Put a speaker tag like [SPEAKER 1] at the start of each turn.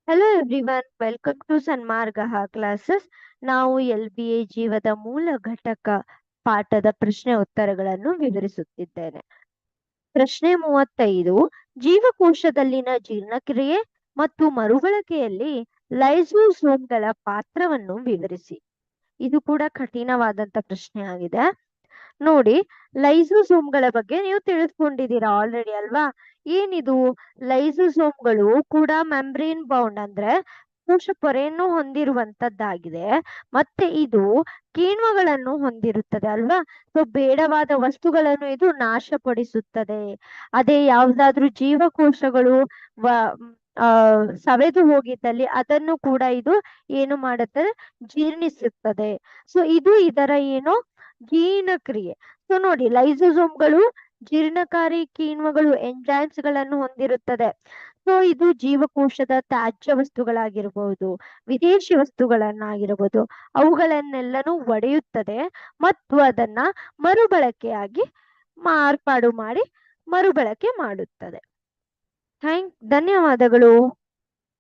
[SPEAKER 1] Hello everyone, welcome to Sanmarga classes. ನಾವು LBA ಜೀವದ ಮೂಲ ಘಟಕ ಪಾಠದ ಪ್ರಶ್ನೆ ಉತ್ತರಗಳನ್ನು ವಿವರಿಸುತ್ತಿದ್ದೇನೆ. ಪ್ರಶ್ನೆ 35. ಜೀವಕೋಶದಲ್ಲಿನ ಜೀರ್ಣಕ್ರಿಯೆ ಮತ್ತು ಮರುಬಳಕೆಯಲ್ಲಿ ಲೈಸೋಸೋಮ್ಗಳ ಪಾತ್ರವನ್ನು ವಿವರಿಸಿ. ಇದು ಕೂಡ ಕಠಿಣವಾದಂತ ಪ್ರಶ್ನೆ ಆಗಿದೆ. ನೋಡಿ, ಲೈಸೋಸೋಮ್ಗಳ ಬಗ್ಗೆ ನೀವು ತಿಳಿಸ್ಕೊಂಡಿದ್ದೀರಾ ಆಲ್ರೆಡಿ ಅಲ್ವಾ? ಏನಿದು ಲೈಸೋಸೋಮ್ಗಳು ಕೂಡ ಮೆಂಬ್ರೇನ್ ಬೌಂಡ್ ಅಂದ್ರೆ ಕೋಶ ಪೊರೆಯನ್ನು ಹೊಂದಿರುವಂತದ್ದಾಗಿದೆ. ಮತ್ತೆ ಇದು ಕಿಣ್ವಗಳನ್ನು ಹೊಂದಿರುತ್ತದೆ ಅಲ್ವಾ? ಸೊ ಬೇಡವಾದ ವಸ್ತುಗಳನ್ನು ಇದು ನಾಶಪಡಿಸುತ್ತದೆ. ಅದೇ ಯಾವ್ದಾದ್ರು ಜೀವಕೋಶಗಳು ಸವೆದು ಹೋಗಿದ್ದಲ್ಲಿ ಅದನ್ನು ಕೂಡ ಇದು ಏನು ಮಾಡುತ್ತದೆ, ಜೀರ್ಣಿಸುತ್ತದೆ. ಸೊ ಇದು ಇದರ ಏನು ಜೀರ್ಣಕ್ರಿಯೆ. ಸೊ ನೋಡಿ, ಲೈಸೋಸೋಮ್ಗಳು ಜೀರ್ಣಕಾರಿ ಕಿಣ್ವಗಳು ಎಂಜೈಮ್ಸ್ ಗಳನ್ನು ಹೊಂದಿರುತ್ತದೆ. ಸೊ ಇದು ಜೀವಕೋಶದ ತ್ಯಾಜ್ಯ ವಸ್ತುಗಳಾಗಿರಬಹುದು, ವಿದೇಶಿ ವಸ್ತುಗಳನ್ನಾಗಿರಬಹುದು, ಅವುಗಳನ್ನೆಲ್ಲನೂ ಒಡೆಯುತ್ತದೆ ಮತ್ತು ಅದನ್ನ ಮರುಬಳಕೆಯಾಗಿ ಮಾರ್ಪಾಡು ಮಾಡಿ ಮರುಬಳಕೆ ಮಾಡುತ್ತದೆ. ಧನ್ಯವಾದಗಳು.